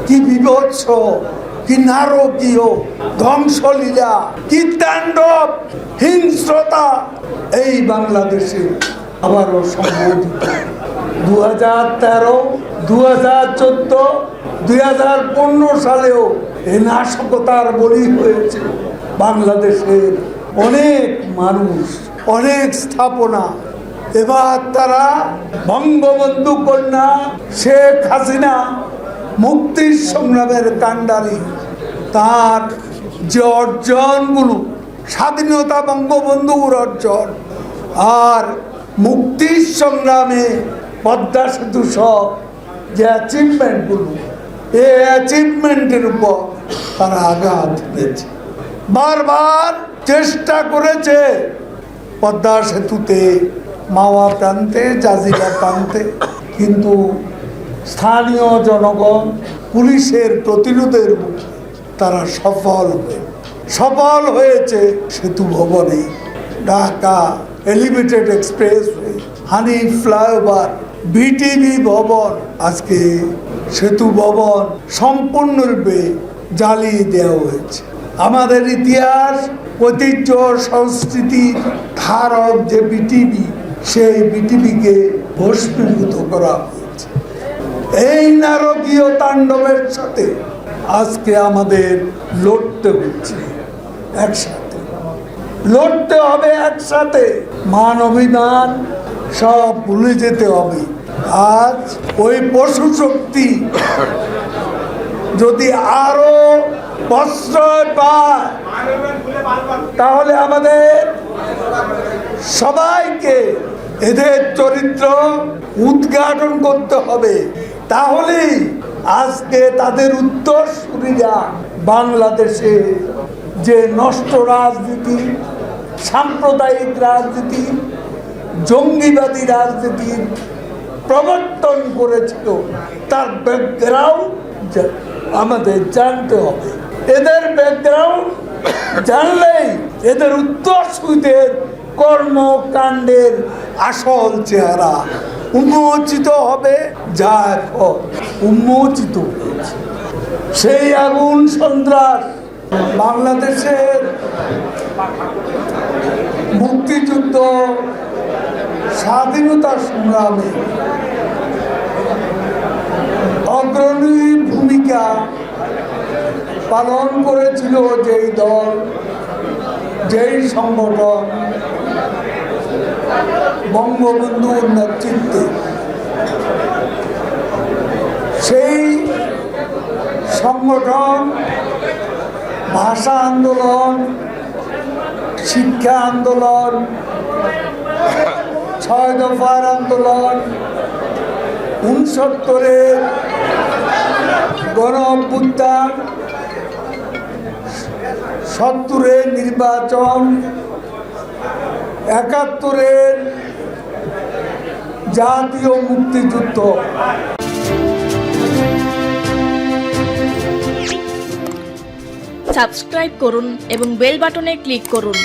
কি বীভৎস, কি নারকীয় ধ্বংসলীলা, কি তাণ্ডব হিংস্রতা এই বাংলাদেশে আবারও সংঘটিত। 2013, 2014, 2015 সালেও এই নাশকতার বলি হয়েছে বাংলাদেশের অনেক মানুষ, অনেক স্থাপনা। এবার তারা বঙ্গবন্ধু কন্যা শেখ হাসিনা মুক্তির সংগ্রামের কাণ্ডারি, তার যে অর্জনগুলো, স্বাধীনতা বঙ্গবন্ধুর অর্জন আর মুক্তির সংগ্রামে পদ্মা সেতু সহ যে অ্যাচিভমেন্টগুলো, এই অ্যাচিভমেন্টের উপর তারা আঘাত দিয়েছে। বারবার চেষ্টা করেছে পদ্মা সেতুতে, মাওয়া প্রান্তে, জাজিরা প্রান্তে, কিন্তু স্থানীয় জনগণ পুলিশের প্রতিরোধের মুখে তারা সফল হয়েছে সেতু ভবনে। ঢাকা এলিভেটেড এক্সপ্রেসওয়ে, হানি ফ্লাইওভার, বিটিভি ভবন, আজকে সেতু ভবন সম্পূর্ণরূপে জ্বালিয়ে দেওয়া হয়েছে। আমাদের ইতিহাস, ঐতিহ্য, সংস্কৃতির ধারক যে বিটিভি, সেই বিটিভিকে ভস্মীভূত করা হয়েছে। এই নারকীয় তাণ্ডবের সাথে আজকে আমাদের লড়তে হচ্ছে, একসাথে লড়তে হবে, একসাথে মান অভিমান সব ভুলে যেতে হবে। আজ ওই পশু শক্তি যদি আরো প্রশ্রয় পায়, তাহলে আমাদের সবাইকে এদের চরিত্র উদ্ঘাটন করতে হবে। তাহলেই আজকে তাদের উত্তরসূরিরা বাংলাদেশে যে নষ্ট রাজনীতি, সাম্প্রদায়িক রাজনীতি, জঙ্গিবাদী রাজনীতির প্রবর্তন করেছিল, তার ব্যাকগ্রাউন্ড আমাদের জানতে হবে। এদের ব্যাকগ্রাউন্ড জানলেই এদের উত্তরসূরিদের কর্মকাণ্ডের আসল চেহারা উন্মোচিত হবে, যা এখন উন্মোচিত হয়েছে। সেই আগুন সন্ত্রাস বাংলাদেশের মুক্তিযুদ্ধ, স্বাধীনতা সংগ্রামে অগ্রণী ভূমিকা পালন করেছিল যেই দল, যেই সংগঠন বঙ্গবন্ধুর নেতৃত্বে, সেই সংগঠন ভাষা আন্দোলন, শিক্ষা আন্দোলন, 6 দফার আন্দোলন, 69-এর গণ-অভ্যুত্থান, 70-এর নির্বাচন, 71-এর জাতীয় মুক্তিযুদ্ধ। সাবস্ক্রাইব করুন এবং বেল বাটনে ক্লিক করুন।